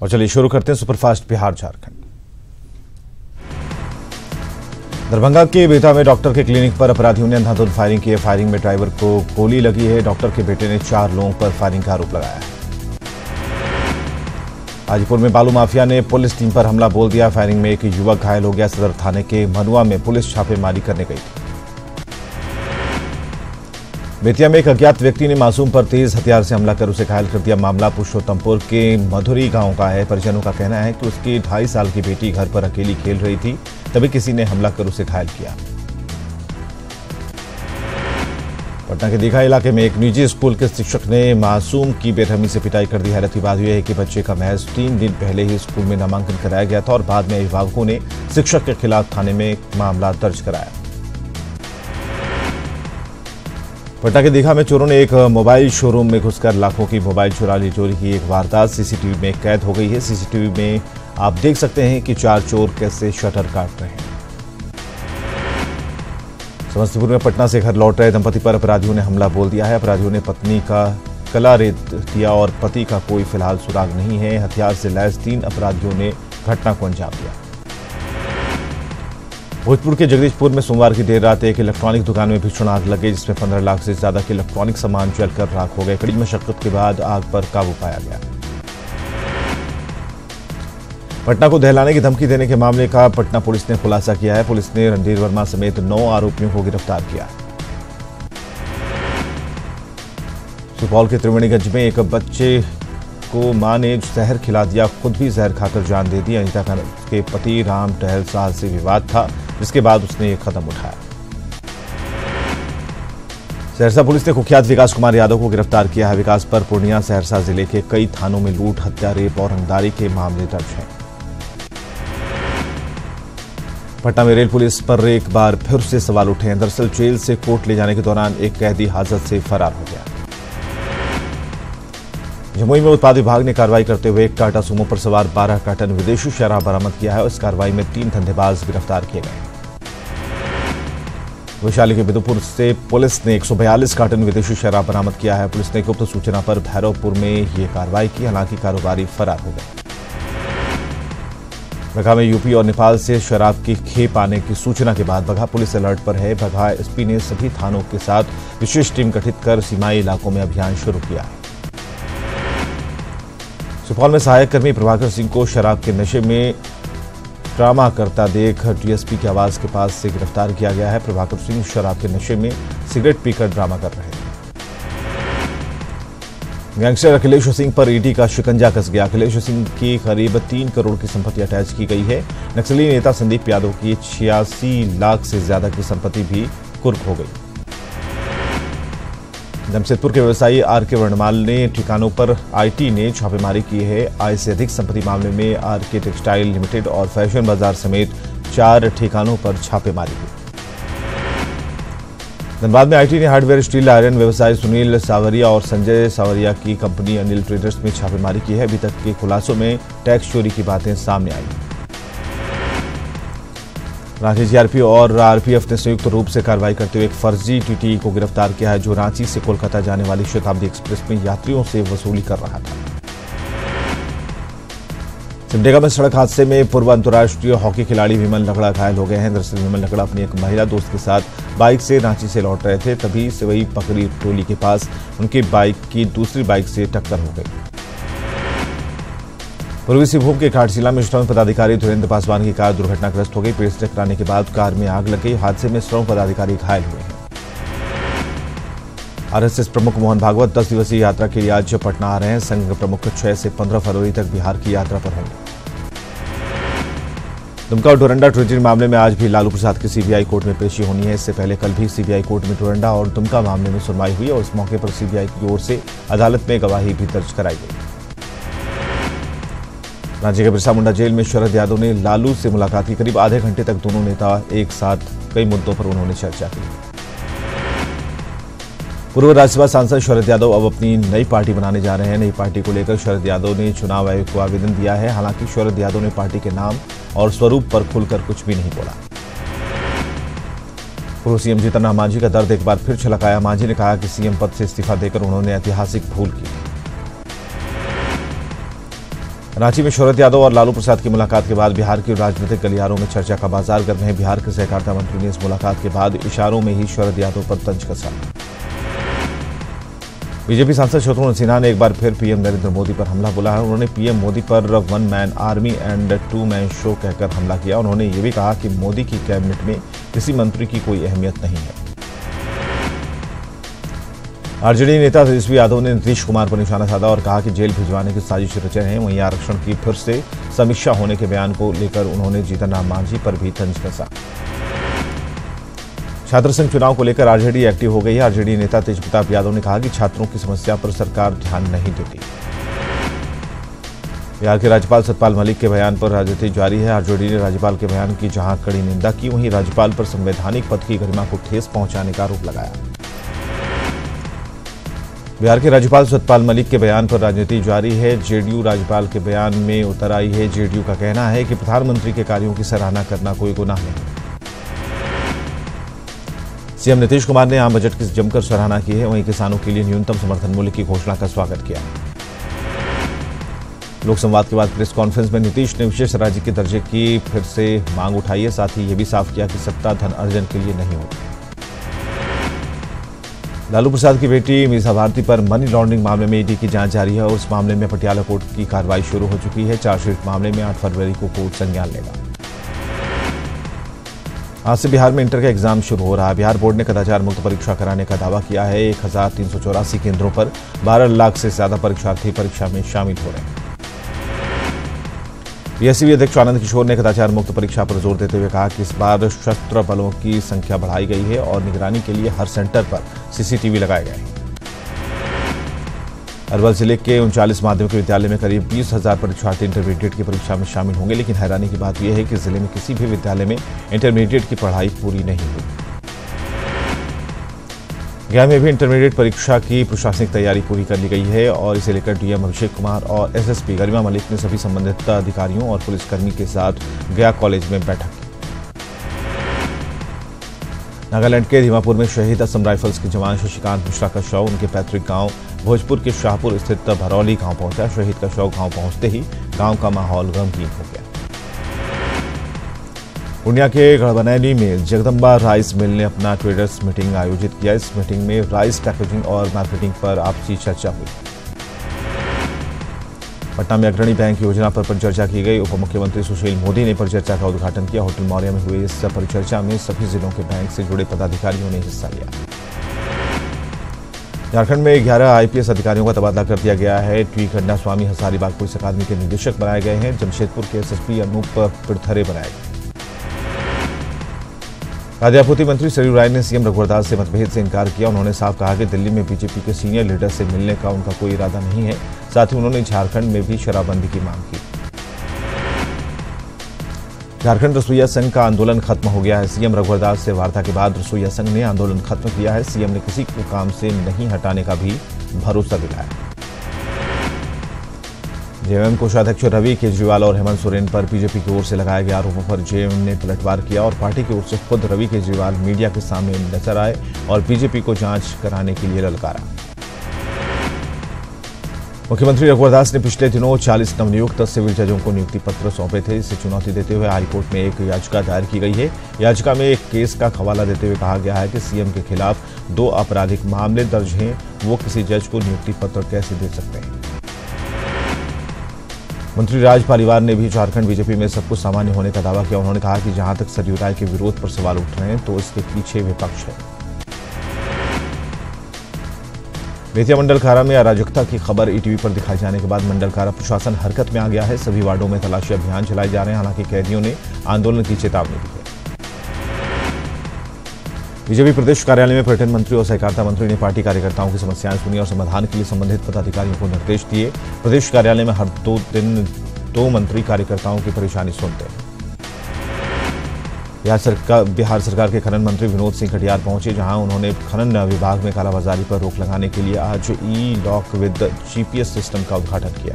और चलिए शुरू करते हैं सुपरफास्ट बिहार झारखंड। दरभंगा के बेटा में डॉक्टर के क्लिनिक पर अपराधियों ने अंधाधुंध फायरिंग की है। फायरिंग में ड्राइवर को गोली लगी है। डॉक्टर के बेटे ने 4 लोगों पर फायरिंग का आरोप लगाया है। हाजीपुर में बालू माफिया ने पुलिस टीम पर हमला बोल दिया। फायरिंग में एक युवक घायल हो गया। सदर थाने के मनुआ में पुलिस छापेमारी करने गई थी। बेतिया में एक अज्ञात व्यक्ति ने मासूम पर तेज हथियार से हमला कर उसे घायल कर दिया। मामला पुरुषोत्तमपुर के मधुरी गांव का है। परिजनों का कहना है कि उसकी 2.5 साल की बेटी घर पर अकेली खेल रही थी, तभी किसी ने हमला कर उसे घायल किया। पटना के दीघा इलाके में एक निजी स्कूल के शिक्षक ने मासूम की बेरहमी से पिटाई कर दी। हैरत की बात यह है कि बच्चे का महज 3 दिन पहले ही स्कूल में नामांकन कराया गया था और बाद में अभिभावकों ने शिक्षक के खिलाफ थाने में मामला दर्ज कराया। पटना के दीघा में चोरों ने एक मोबाइल शोरूम में घुसकर लाखों की मोबाइल चुरा ली। चोरी की एक वारदात सीसीटीवी में कैद हो गई है। सीसीटीवी में आप देख सकते हैं कि 4 चोर कैसे शटर काट रहे हैं। समस्तीपुर में पटना से घर लौट रहे दंपति पर अपराधियों ने हमला बोल दिया है। अपराधियों ने पत्नी का गला रेत दिया और पति का कोई फिलहाल सुराग नहीं है। हथियार से लैस 3 अपराधियों ने घटना को अंजाम दिया। भोजपुर के जगदीशपुर में सोमवार की देर रात एक इलेक्ट्रॉनिक दुकान में भीषण आग लग गई, जिसमें 15 लाख से ज्यादा के इलेक्ट्रॉनिक सामान जलकर राख हो गए। कड़ी मशक्कत के बाद आग पर काबू पाया गया। पटना को दहलाने की धमकी देने के मामले का पटना पुलिस ने खुलासा किया है। पुलिस ने रणधीर वर्मा समेत 9 आरोपियों को गिरफ्तार किया। सुपौल के त्रिवेणीगंज में एक बच्चे को मां ने जहर खिला दिया, खुद भी जहर खाकर जान दे दी। अनिता के पति राम टहल साह से विवाद था, जिसके बाद उसने एक कदम उठाया। सहरसा पुलिस ने कुख्यात विकास कुमार यादव को गिरफ्तार किया है। विकास पर पूर्णिया सहरसा जिले के कई थानों में लूट, हत्या, रेप और रंगदारी के मामले दर्ज हैं। पटना में रेल पुलिस पर एक बार फिर से सवाल उठे हैं। दरअसल जेल से कोर्ट ले जाने के दौरान एक कैदी हाजत से फरार हो गया। जमुई में उत्पाद विभाग ने कार्रवाई करते हुए एक टाटा सुमो पर सवार 12 कार्टन विदेशी शराब बरामद किया है और इस कार्रवाई में 3 धंधेबाज गिरफ्तार किए गए। वैशाली के बिदुपुर से पुलिस ने 142 कार्टन विदेशी शराब बरामद किया है। पुलिस ने गुप्त सूचना पर भैरवपुर में ये कार्रवाई की, हालांकि कारोबारी फरार हो गए। बगहा में यूपी और नेपाल से शराब की खेप आने की सूचना के बाद बगहा पुलिस अलर्ट पर है। बगहा एसपी ने सभी थानों के साथ विशेष टीम गठित कर सीमाई इलाकों में अभियान शुरू किया है। सुपौल में सहायक कर्मी प्रभाकर सिंह को शराब के नशे में ड्रामा करता देख डीएसपी के आवास के पास से गिरफ्तार किया गया है। प्रभाकर सिंह शराब के नशे में सिगरेट पीकर ड्रामा कर रहे थे। गैंगस्टर अखिलेश सिंह पर ईडी का शिकंजा कस गया। अखिलेश सिंह की करीब 3 करोड़ की संपत्ति अटैच की गई है। नक्सली नेता संदीप यादव की 86 लाख से ज्यादा की संपत्ति भी कुर्क हो गई। जमशेदपुर के व्यवसायी आरके वर्णमाल ने ठिकानों पर आईटी ने छापेमारी की है। आय से अधिक संपत्ति मामले में आरके टेक्सटाइल लिमिटेड और फैशन बाजार समेत 4 ठिकानों पर छापेमारी की। धनबाद में आईटी ने हार्डवेयर, स्टील, आयरन व्यवसायी सुनील सावरिया और संजय सावरिया की कंपनी अनिल ट्रेडर्स में छापेमारी की है। अभी तक के खुलासों में टैक्स चोरी की बातें सामने आई। रांची जीआरपी और आरपीएफ ने संयुक्त रूप से कार्रवाई करते हुए एक फर्जी टीटी को गिरफ्तार किया है, जो रांची से कोलकाता जाने वाली शताब्दी एक्सप्रेस में यात्रियों से वसूली कर रहा था। सिमडेगा में सड़क हादसे में पूर्व अंतर्राष्ट्रीय हॉकी खिलाड़ी विमल लकड़ा घायल हो गए हैं। दरअसल विमल लकड़ा अपनी एक महिला दोस्त के साथ बाइक से रांची से लौट रहे थे, तभी से वही पकड़ी टोली के पास उनकी बाइक की दूसरी बाइक से टक्कर हो गई। पूर्वी सिंहभूम के घाटशिला में श्रम पदाधिकारी धुरेंद्र पासवान की कार दुर्घटनाग्रस्त हो गई। पेड़ से टकराने के बाद कार में आग लग गई। हादसे में श्रम पदाधिकारी घायल हुए हैं। आरएसएस प्रमुख मोहन भागवत 10 दिवसीय यात्रा के लिए आज पटना आ रहे हैं। संघ प्रमुख 6 से 15 फरवरी तक बिहार की यात्रा पर होंगे। दुमका और डोरंडा ट्रेजरी मामले में आज भी लालू प्रसाद की सीबीआई कोर्ट में पेशी होनी है। इससे पहले कल भी सीबीआई कोर्ट में डोरंडा और दुमका मामले में सुनवाई हुई और इस मौके पर सीबीआई की ओर से अदालत में गवाही भी दर्ज कराई गई। रांची के बिरसा मुंडा जेल में शरद यादव ने लालू से मुलाकात की। करीब आधे घंटे तक दोनों नेता एक साथ कई मुद्दों पर उन्होंने चर्चा की। पूर्व राज्यसभा सांसद शरद यादव अब अपनी नई पार्टी बनाने जा रहे हैं। नई पार्टी को लेकर शरद यादव ने चुनाव आयोग को आवेदन दिया है। हालांकि शरद यादव ने पार्टी के नाम और स्वरूप पर खुलकर कुछ भी नहीं बोला। पूर्व सीएम जीतन राम मांझी का दर्द एक बार फिर छलकाया। मांझी ने कहा कि सीएम पद से इस्तीफा देकर उन्होंने ऐतिहासिक भूल की। रांची में शरद यादव और लालू प्रसाद की मुलाकात के बाद बिहार के राजनीतिक गलियारों में चर्चा का बाजार गर्म है। बिहार के सहकारिता मंत्री ने इस मुलाकात के बाद इशारों में ही शरद यादव पर तंज कसा। बीजेपी सांसद शत्रुघ्न सिन्हा ने एक बार फिर पीएम नरेंद्र मोदी पर हमला बोला है। उन्होंने पीएम मोदी पर one man army and two man show कहकर हमला किया। उन्होंने ये भी कहा कि मोदी की कैबिनेट में किसी मंत्री की कोई अहमियत नहीं है। आरजेडी नेता तेजस्वी यादव ने नीतीश कुमार पर निशाना साधा और कहा कि जेल भिजवाने की साजिश रचे हैं। वहीं आरक्षण की फिर से समीक्षा होने के बयान को लेकर उन्होंने जीतन राम मांझी पर भी तंज कसा। छात्र संघ चुनाव को लेकर आरजेडी एक्टिव हो गई है। आरजेडी नेता तेजप्रताप यादव ने कहा कि छात्रों की समस्या पर सरकार ध्यान नहीं देती। बिहार के राज्यपाल सत्यपाल मलिक के बयान पर राजनीति जारी है। आरजेडी ने राज्यपाल के बयान की जहां कड़ी निंदा की, वहीं राज्यपाल पर संवैधानिक पद की गरिमा को ठेस पहुंचाने का आरोप लगाया। बिहार के राज्यपाल सत्यपाल मलिक के बयान पर राजनीति जारी है। जेडीयू राज्यपाल के बयान में उतर आई है। जेडीयू का कहना है कि प्रधानमंत्री के कार्यों की सराहना करना कोई गुनाह नहीं। सीएम नीतीश कुमार ने आम बजट की जमकर सराहना की है। वहीं किसानों के लिए न्यूनतम समर्थन मूल्य की घोषणा का स्वागत किया। लोक संवाद के बाद प्रेस कॉन्फ्रेंस में नीतीश ने विशेष राज्य के दर्जे की फिर से मांग उठाई है। साथ ही यह भी साफ किया कि सत्ता धन अर्जन के लिए नहीं होती। लालू प्रसाद की बेटी मीसा भारती पर मनी लॉन्ड्रिंग मामले में ईडी की जांच जारी है और उस मामले में पटियाला कोर्ट की कार्रवाई शुरू हो चुकी है। चार्जशीट मामले में 8 फरवरी को कोर्ट संज्ञान लेगा। आज से बिहार में इंटर का एग्जाम शुरू हो रहा है। बिहार बोर्ड ने कदाचार मुक्त परीक्षा कराने का दावा किया है। 1384 केंद्रों पर 12 लाख से ज्यादा परीक्षार्थी परीक्षा में शामिल हो रहे हैं। पीएससीबी अध्यक्ष आनंद किशोर ने कदाचार मुक्त परीक्षा पर जोर देते हुए कहा कि इस बार सशस्त्र बलों की संख्या बढ़ाई गई है और निगरानी के लिए हर सेंटर पर सीसीटीवी लगाए गए हैं। अरवल जिले के 39 माध्यमिक विद्यालय में करीब 20,000 परीक्षार्थी इंटरमीडिएट की परीक्षा में शामिल होंगे, लेकिन हैरानी की बात यह है कि जिले में किसी भी विद्यालय में इंटरमीडिएट की पढ़ाई पूरी नहीं हुई। गया में भी इंटरमीडिएट परीक्षा की प्रशासनिक तैयारी पूरी कर ली गई है और इसे लेकर डीएम अभिषेक कुमार और एसएसपी गरिमा मलिक ने सभी संबंधित अधिकारियों और पुलिसकर्मी के साथ गया कॉलेज में बैठक की। नागालैंड के दीमापुर में शहीद असम राइफल्स के जवान शशिकांत मिश्रा का शव उनके पैतृक गांव भोजपुर के शाहपुर स्थित भरौली गांव पहुंचा। शहीद का शव गांव पहुंचते ही गांव का माहौल गमगीन हो गया। पूर्णिया के गढ़बनैनी में जगदम्बा राइस मिल ने अपना ट्रेडर्स मीटिंग आयोजित किया। इस मीटिंग में राइस पैकेजिंग और मार्केटिंग पर आपसी चर्चा हुई। पटना में अग्रणी बैंक योजना पर परिचर्चा की गई। उप मुख्यमंत्री सुशील मोदी ने परिचर्चा का उद्घाटन किया। होटल मौर्य में हुई इस परिचर्चा में सभी जिलों के बैंक से जुड़े पदाधिकारियों ने हिस्सा लिया। झारखंड में 11 आईपीएस अधिकारियों का तबादला कर दिया गया है। टी खन्ना स्वामी हजारीबाग पुलिस अकादमी के निदेशक बनाए गए हैं। जमशेदपुर के एसएसपी अनूप पिरथरे बनाए गए। खाद्य आपूर्ति मंत्री सरयू राय ने सीएम रघुवर दास से मतभेद से इनकार किया। उन्होंने साफ कहा कि दिल्ली में बीजेपी के सीनियर लीडर से मिलने का उनका कोई इरादा नहीं है। साथ ही उन्होंने झारखंड में भी शराबबंदी की मांग की। झारखंड रसोइया संघ का आंदोलन खत्म हो गया है। सीएम रघुवर दास से वार्ता के बाद रसोइया संघ ने आंदोलन खत्म किया है। सीएम ने किसी को काम से नहीं हटाने का भी भरोसा दिलाया। जेएमएम कोषाध्यक्ष रवि केजरीवाल और हेमंत सोरेन पर बीजेपी की ओर से लगाए गए आरोपों पर जेएमएम ने पलटवार किया और पार्टी की ओर से खुद रवि केजरीवाल मीडिया के सामने नजर आए और बीजेपी को जांच कराने के लिए ललकारा। मुख्यमंत्री रघुवर दास ने पिछले दिनों 40 नवनियुक्त सिविल जजों को नियुक्ति पत्र सौंपे थे। इसे चुनौती देते हुए हाईकोर्ट में एक याचिका दायर की गई है। याचिका में एक केस का हवाला देते हुए कहा गया है कि सीएम के खिलाफ 2 आपराधिक मामले दर्ज हैं, वो किसी जज को नियुक्ति पत्र कैसे दे सकते हैं। मंत्री राज पालीवाल ने भी झारखंड बीजेपी में सब कुछ सामान्य होने का दावा किया। उन्होंने कहा कि जहां तक सरयू राय के विरोध पर सवाल उठ रहे हैं तो इसके पीछे विपक्ष है। बेतिया मंडल कारा में अराजकता की खबर ईटीवी पर दिखाए जाने के बाद मंडल कारा प्रशासन हरकत में आ गया है। सभी वार्डों में तलाशी अभियान चलाए जा रहे हैं। हालांकि कैदियों ने आंदोलन की चेतावनी दी है। बीजेपी प्रदेश कार्यालय में पर्यटन मंत्री और सहकारिता मंत्री ने पार्टी कार्यकर्ताओं की समस्याएं सुनी और समाधान के लिए संबंधित पदाधिकारियों को निर्देश दिए। प्रदेश कार्यालय में हर 2 दिन 2 मंत्री कार्यकर्ताओं की परेशानी सुनते हैं। बिहार सरकार के खनन मंत्री विनोद सिंह कटियार पहुंचे, जहां उन्होंने खनन विभाग में कालाबाजारी पर रोक लगाने के लिए आज ई लॉक विद जीपीएस सिस्टम का उद्घाटन किया।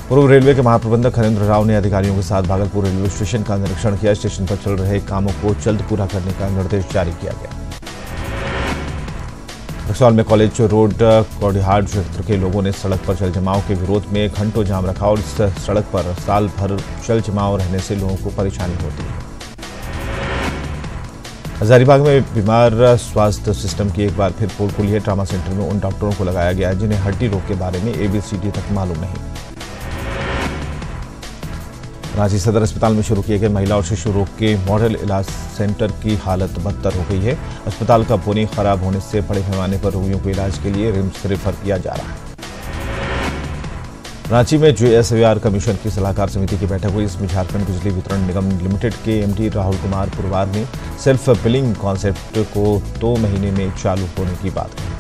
पूर्व रेलवे के महाप्रबंधक हरेंद्र राव ने अधिकारियों के साथ भागलपुर रेलवे स्टेशन का निरीक्षण किया। स्टेशन पर चल रहे कामों को जल्द पूरा करने का निर्देश जारी किया गया। रक्सौल में कॉलेज रोड कोडिहाट क्षेत्र के लोगों ने सड़क पर जल जमाव के विरोध में घंटों जाम रखा और इस सड़क पर साल भर जल जमाव रहने से लोगों को परेशानी होती है। हजारीबाग में बीमार स्वास्थ्य सिस्टम की एक बार फिर पोल खुली है। ट्रामा सेंटर में उन डॉक्टरों को लगाया गया है जिन्हें हड्डी रोग के बारे में ABCD तक मालूम नहीं। रांची सदर अस्पताल में शुरू किए गए महिला और शिशु रोग के मॉडल इलाज सेंटर की हालत बदतर हो गई है। अस्पताल का बोनी खराब होने से बड़े पैमाने पर रोगियों को इलाज के लिए रिम्स रेफर किया जा रहा है। रांची में JSAVR कमीशन की सलाहकार समिति की बैठक हुई। इसमें झारखंड बिजली वितरण निगम लिमिटेड के MD राहुल कुमार पुरवार ने सेल्फ बिलिंग कॉन्सेप्ट को 2 महीने में चालू होने की बात कही।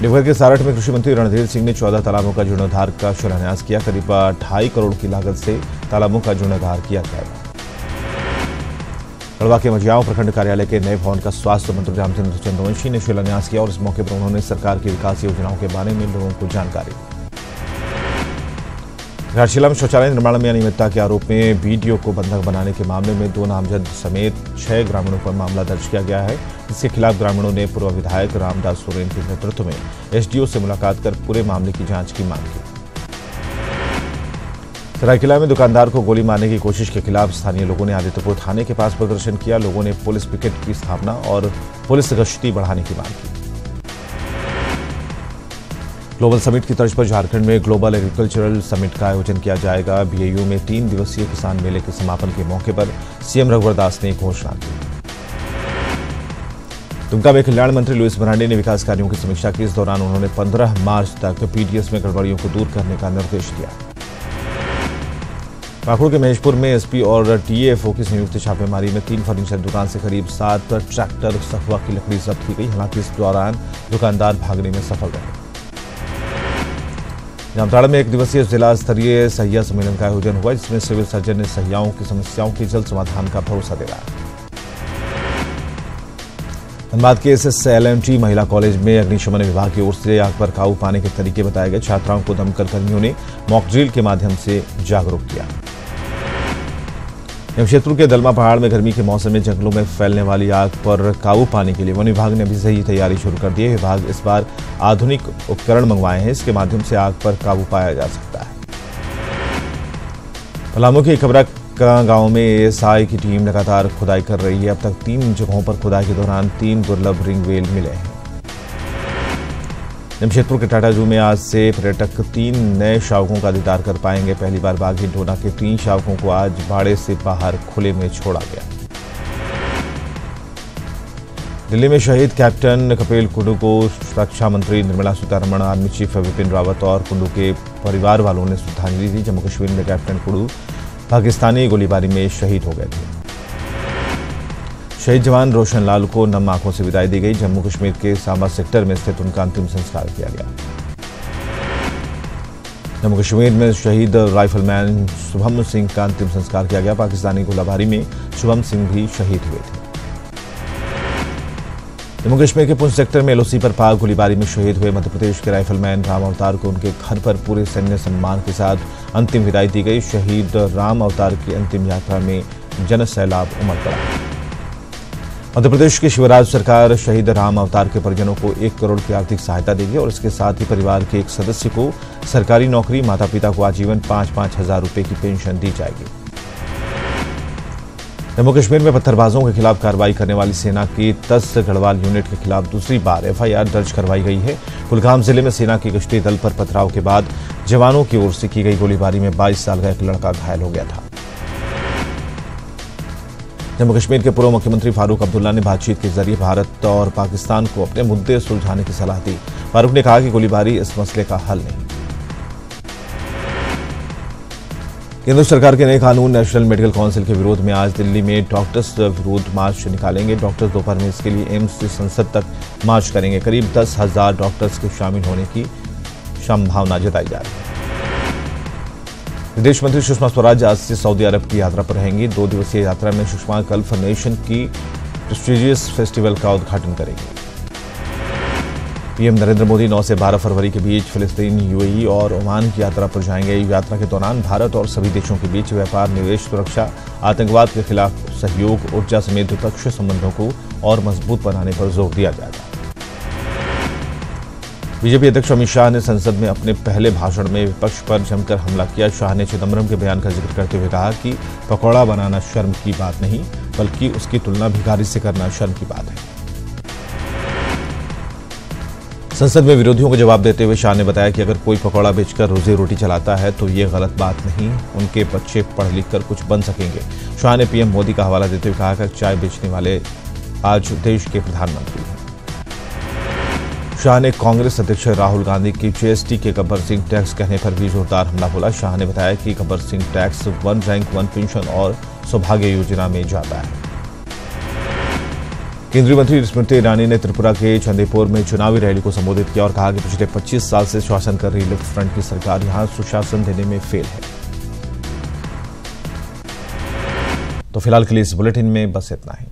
देवघर के सारठ में कृषि मंत्री रणधीर सिंह ने 14 तालाबों का जीर्णोद्धार का शिलान्यास किया। करीब 2.5 करोड़ की लागत से तालाबों का जीर्णोद्धार किया जाएगा। गढ़वा के मझियाओं प्रखंड कार्यालय के नए भवन का स्वास्थ्य मंत्री रामचंद्र चंद्रवंशी ने शिलान्यास किया और इस मौके पर उन्होंने सरकार की विकास योजनाओं के बारे में लोगों को जानकारी दी। घाटशिला में शौचालय निर्माण में अनियमितता के आरोप में BDO को बंधक बनाने के मामले में 2 नामजद समेत 6 ग्रामीणों पर मामला दर्ज किया गया है। इसके खिलाफ ग्रामीणों ने पूर्व विधायक रामदास सोरेन के नेतृत्व में SDO से मुलाकात कर पूरे मामले की जांच की मांग की। सरायकेला में दुकानदार को गोली मारने की कोशिश के खिलाफ स्थानीय लोगों ने आदित्यपुर थाने के पास प्रदर्शन किया। लोगों ने पुलिस पिकेट की स्थापना और पुलिस गश्ती बढ़ाने की मांग की। ग्लोबल समिट की तर्ज पर झारखंड में ग्लोबल एग्रीकल्चरल समिट का आयोजन किया जाएगा। BAU में 3 दिवसीय किसान मेले के समापन के मौके पर CM रघुवर दास ने घोषणा की। दुमका में कल्याण मंत्री लुइस मरांडी ने विकास कार्यों की समीक्षा की। इस दौरान उन्होंने 15 मार्च तक PDS में गड़बड़ियों को दूर करने का निर्देश दिया। पाकुड़ के महेशपुर में SP और TAFO की संयुक्त छापेमारी में 3 फर्नीचर दुकान से करीब 7 ट्रैक्टर सखुआ की लकड़ी जब्त की गई। हालांकि इस दौरान दुकानदार भागने में सफल रहे। जामताड़ा में 1 दिवसीय जिला स्तरीय सहिया सम्मेलन का आयोजन हुआ, जिसमें सिविल सर्जन ने सहियाओं की समस्याओं के जल्द समाधान का भरोसा दिलाया। धनबाद के SSLMT महिला कॉलेज में अग्निशमन विभाग की ओर से आग पर काबू पाने के तरीके बताए गए। छात्राओं को दमकल कर्मियों ने मॉक ड्रिल के माध्यम से जागरूक किया। जमशेदपुर के दलमा पहाड़ में गर्मी के मौसम में जंगलों में फैलने वाली आग पर काबू पाने के लिए वन विभाग ने अभी से ही तैयारी शुरू कर दी है। विभाग इस बार आधुनिक उपकरण मंगवाए हैं। इसके माध्यम से आग पर काबू पाया जा सकता है। पलामू के खबरा गांव में ASI की टीम लगातार खुदाई कर रही है। अब तक 3 जगहों पर खुदाई के दौरान 3 दुर्लभ रिंगवेल मिले हैं। जमशेदपुर के टाटा जू में आज से पर्यटक 3 नए शावकों का दीदार कर पाएंगे। पहली बार बाघी डोना के 3 शावकों को आज बाड़े से बाहर खुले में छोड़ा गया। दिल्ली में शहीद कैप्टन कपिल कुंडू को रक्षा मंत्री निर्मला सीतारमण, आर्मी चीफ विपिन रावत और कुंडू के परिवार वालों ने श्रद्धांजलि दी। जम्मू कश्मीर में कैप्टन कुंडू पाकिस्तानी गोलीबारी में शहीद हो गए थे। शहीद जवान रोशन लाल को नम आंखों से विदाई दी गई। जम्मू कश्मीर के सांबा सेक्टर में स्थित उनका अंतिम संस्कार किया गया। जम्मू कश्मीर में शहीद राइफलमैन शुभम सिंह का अंतिम संस्कार किया गया। पाकिस्तानी गोलाबारी में शुभम सिंह भी शहीद हुए थे। जम्मू कश्मीर के पुंछ सेक्टर में LOC पर पाक गोलीबारी में शहीद हुए मध्य प्रदेश के राइफलमैन राम अवतार को उनके घर पर पूरे सैन्य सम्मान के साथ अंतिम विदाई दी गई। शहीद राम अवतार की अंतिम यात्रा में जन सैलाब उमड़ पड़ा। मध्य प्रदेश की शिवराज सरकार शहीद राम अवतार के परिजनों को 1 करोड़ की आर्थिक सहायता देगी और इसके साथ ही परिवार के एक सदस्य को सरकारी नौकरी, माता पिता को आजीवन 5-5 हजार रुपए की पेंशन दी जाएगी। जम्मू कश्मीर में पत्थरबाजों के खिलाफ कार्रवाई करने वाली सेना की 10 गढ़वाल यूनिट के खिलाफ दूसरी बार FIR दर्ज करवाई गई है। कुलगाम जिले में सेना की गश्ती दल पर पथराव के बाद जवानों की ओर से की गई गोलीबारी में 22 साल का एक लड़का घायल हो गया था। जम्मू कश्मीर के पूर्व मुख्यमंत्री फारूक अब्दुल्ला ने बातचीत के जरिए भारत और पाकिस्तान को अपने मुद्दे सुलझाने की सलाह दी। फारूक ने कहा कि गोलीबारी इस मसले का हल नहीं। केंद्र सरकार के नए कानून नेशनल मेडिकल काउंसिल के विरोध में आज दिल्ली में डॉक्टर्स विरोध मार्च निकालेंगे। डॉक्टर्स दोपहर में इसके लिए एम्स से संसद तक मार्च करेंगे। करीब 10,000 डॉक्टर्स के शामिल होने की संभावना जताई जा रही है। विदेश मंत्री सुषमा स्वराज आज से सऊदी अरब की यात्रा पर रहेंगी। 2 दिवसीय यात्रा में सुषमा गल्फ नेशन की प्रेस्टिजियस फेस्टिवल का उद्घाटन करेंगी। पीएम नरेंद्र मोदी 9 से 12 फरवरी के बीच फिलिस्तीन, यूएई और ओमान की यात्रा पर जाएंगे। यात्रा के दौरान भारत और सभी देशों के बीच व्यापार, निवेश, सुरक्षा, आतंकवाद के खिलाफ सहयोग, ऊर्जा समेत द्विपक्षीय संबंधों को और मजबूत बनाने पर जोर दिया जाएगा। बीजेपी अध्यक्ष अमित शाह ने संसद में अपने पहले भाषण में विपक्ष पर जमकर हमला किया। शाह ने चिदंबरम के बयान का जिक्र करते हुए कहा कि पकौड़ा बनाना शर्म की बात नहीं, बल्कि उसकी तुलना भिखारी से करना शर्म की बात है। संसद में विरोधियों को जवाब देते हुए शाह ने बताया कि अगर कोई पकौड़ा बेचकर रोजी रोटी चलाता है तो ये गलत बात नहीं, उनके बच्चे पढ़ लिख कर कुछ बन सकेंगे। शाह ने पीएम मोदी का हवाला देते हुए कहा कि चाय बेचने वाले आज देश के प्रधानमंत्री हैं। शाह ने कांग्रेस अध्यक्ष राहुल गांधी की जीएसटी के गब्बर सिंह टैक्स कहने पर भी जोरदार हमला बोला। शाह ने बताया कि Gabbar Singh tax 1 rank 1 pension और सौभाग्य योजना में जाता है। केंद्रीय मंत्री स्मृति ईरानी ने त्रिपुरा के चंदीपुर में चुनावी रैली को संबोधित किया और कहा कि पिछले 25 साल से शासन कर रही लेफ्ट फ्रंट की सरकार यहां सुशासन देने में फेल है। तो फिलहाल के लिए इस बुलेटिन में बस इतना ही।